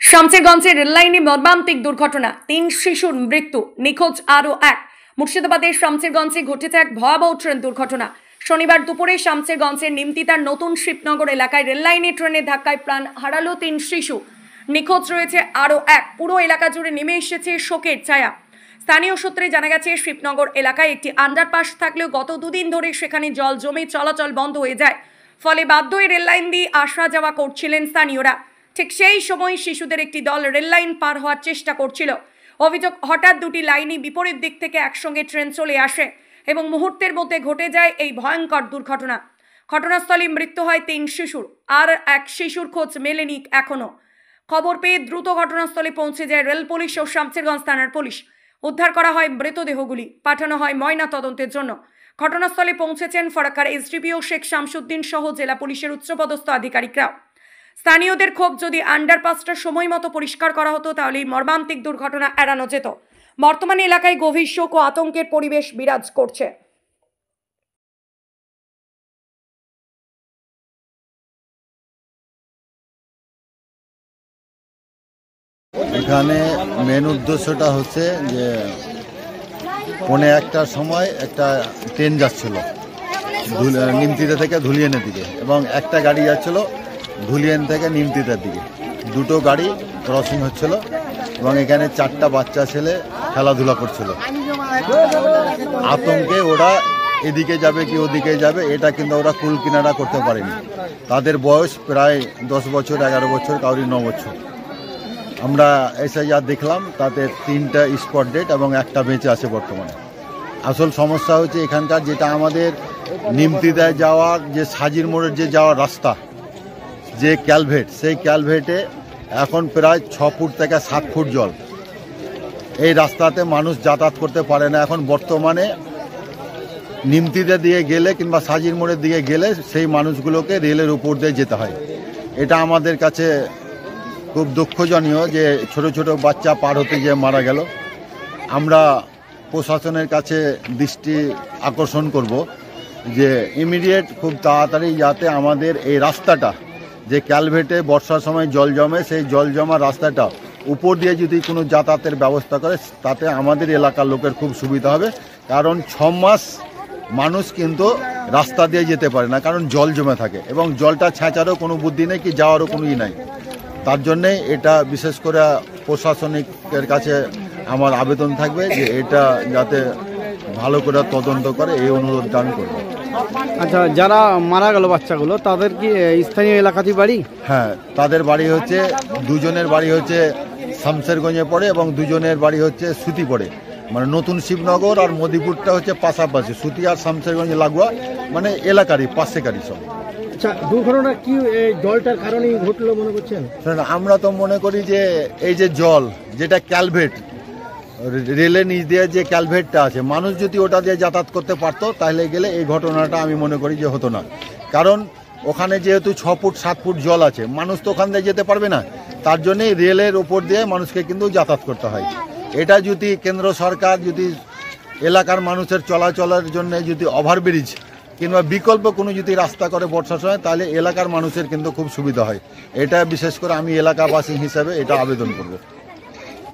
শামসেরগঞ্জের রেললাইনে মর্মান্তিক দুর্ঘটনা, ৩ শিশুর মৃত্যু, নিখোঁজ আরও এক। মুর্শিদাবাদের শামসেরগঞ্জে ঘটেছে এক ভয়াবহ ট্রেন দুর্ঘটনা। শনিবার দুপুরে শামসেরগঞ্জের নিমতিতার নতুন শিবনগর এলাকায় রেললাইনে ট্রেনের ধাক্কায় প্রাণ হারালো ৩ শিশু, নিখোঁজ রয়েছে আরও এক। পুরো এলাকা জুড়ে নেমে এসেছে শোকের ছায়া। স্থানীয় সূত্রে জানা গেছে, শিবনগর এলাকায় একটি আন্ডারপাস থাকলেও গত দুদিন ধরে সেখানে জল জমে চলাচল বন্ধ হয়ে যায়। ফলে বাধ্য হয়ে রেললাইন দিয়ে আসা যাওয়া করছিলেন স্থানীয়রা। ঠিক সেই সময় শিশুদের একটি দল রেললাইন পার হওয়ার চেষ্টা করছিল। অভিযোগ, হঠাৎ দুটি লাইনই বিপরীত দিক থেকে একসঙ্গে ট্রেন চলে আসে এবং মুহূর্তের মধ্যে ঘটে যায় এই ভয়ঙ্কর দুর্ঘটনা। ঘটনাস্থলে মৃত্যু হয় ৩ শিশুর, আর এক শিশুর খোঁজ মেলেনি এখনো। খবর পেয়ে দ্রুত ঘটনাস্থলে পৌঁছে যায় রেল পুলিশ ও শামসেরগঞ্জ থানার পুলিশ। উদ্ধার করা হয় মৃতদেহগুলি, পাঠানো হয় ময়না তদন্তের জন্য। ঘটনাস্থলে পৌঁছেছেন ফারাক্কার এসডিপিও শেখ শামসুদ্দিন সহ জেলা পুলিশের উচ্চপদস্থ আধিকারিকরা। স্থানীয়দের ক্ষোভ, যদি আন্ডারপাসটা সময় মতো পরিষ্কার করা হতো তাহলে এই মর্মান্তিক দুর্ঘটনা এড়ানো যেত। বর্তমানে এলাকায় গভীর শোক ও আতঙ্কের পরিবেশ বিরাজ করছে। এখানে মেন উদ্দেশ্যটা হচ্ছে যে 1:45টার সময় একটা ট্রেন যাচ্ছিল নিমতিতা থেকে ধুলিয়ানের দিকে, এবং একটা গাড়ি যাচ্ছিল ধুলিয়ান থেকে নিমতিতার দিকে। দুটো গাড়ি ক্রসিং হচ্ছিল এবং এখানে 4টা বাচ্চা ছেলে খেলাধুলা করছিল। আতঙ্কে ওরা এদিকে যাবে কি ওদিকে যাবে, এটা কিন্তু ওরা কুল কিনারা করতে পারেনি। তাদের বয়স প্রায় 10 বছর, 11 বছর, কাউরি 9 বছর। আমরা এসে যা দেখলাম তাতে 3টা স্পট ডেড এবং একটা বেঁচে আছে বর্তমানে। আসল সমস্যা হচ্ছে এখানকার যেটা আমাদের নিমতিতায় যাওয়ার যে সাজির মোড়ের যে যাওয়ার রাস্তা, যে ক্যালভেট, সেই ক্যালভেটে এখন প্রায় 6 ফুট থেকে 7 ফুট জল। এই রাস্তাতে মানুষ যাতায়াত করতে পারে না। এখন বর্তমানে নিমতিতা দিয়ে গেলে কিংবা সাজির মোড়ের দিকে গেলে সেই মানুষগুলোকে রেলের উপর দিয়ে যেতে হয়। এটা আমাদের কাছে খুব দুঃখজনীয় যে ছোট ছোট বাচ্চা পার হতে গিয়ে মারা গেল। আমরা প্রশাসনের কাছে দৃষ্টি আকর্ষণ করব যে ইমিডিয়েট খুব তাড়াতাড়ি যাতে আমাদের এই রাস্তাটা, যে ক্যালভেটে বর্ষার সময় জল জমে, সেই জল জমা রাস্তাটা উপর দিয়ে যদি কোনো যাতায়াতের ব্যবস্থা করে তাতে আমাদের এলাকার লোকের খুব সুবিধা হবে। কারণ 6 মাস মানুষ কিন্তু রাস্তা দিয়ে যেতে পারে না, কারণ জল জমে থাকে এবং জলটা ছেঁচারও কোনো বুদ্ধি নেই, কি যাওয়ারও কোনো নাই। তার জন্যে এটা বিশেষ করে প্রশাসনিকের কাছে আমার আবেদন থাকবে যে এটা যাতে ভালো করে তদন্ত করে, এই অনুরোধটা আমি করব। আচ্ছা, যারা মারা গেল বাচ্চাগুলো, তাদের কি স্থানীয় এলাকাতেই বাড়ি? হ্যাঁ, তাদের বাড়ি হচ্ছে, দুজনের বাড়ি হচ্ছে শামসেরগঞ্জে পড়ে এবং দুজনের বাড়ি হচ্ছে সুতি পড়ে, মানে নতুন শিবনগর আর মদিপুরটা হচ্ছে পাশাপাশি। সুতি আর শামসেরগঞ্জ লাগোয়া, মানে এলাকারই পাশেকারই সব। আচ্ছা, দুর্ঘটনা কি জলটার কারণেই ঘটলো মনে করছেন? আমরা তো মনে করি যে এই যে জল, যেটা ক্যালভেট, রেলের নিচ দিয়ে যে ক্যালভেটটা আছে, মানুষ যদি ওটা দিয়ে যাতায়াত করতে পারতো তাহলে গেলে এই ঘটনাটা আমি মনে করি যে হতো না। কারণ ওখানে যেহেতু 6 ফুট 7 ফুট জল আছে, মানুষ তো ওখান দিয়ে যেতে পারবে না। তার জন্যই রেলের ওপর দিয়ে মানুষকে কিন্তু যাতায়াত করতে হয়। এটা যদি কেন্দ্র সরকার যদি এলাকার মানুষের চলাচলের জন্য যদি ওভারব্রিজ কিংবা বিকল্প কোনো যদি রাস্তা করে বর্ষার সময়, তাহলে এলাকার মানুষের কিন্তু খুব সুবিধা হয়। এটা বিশেষ করে আমি এলাকাবাসী হিসাবে এটা আবেদন করব।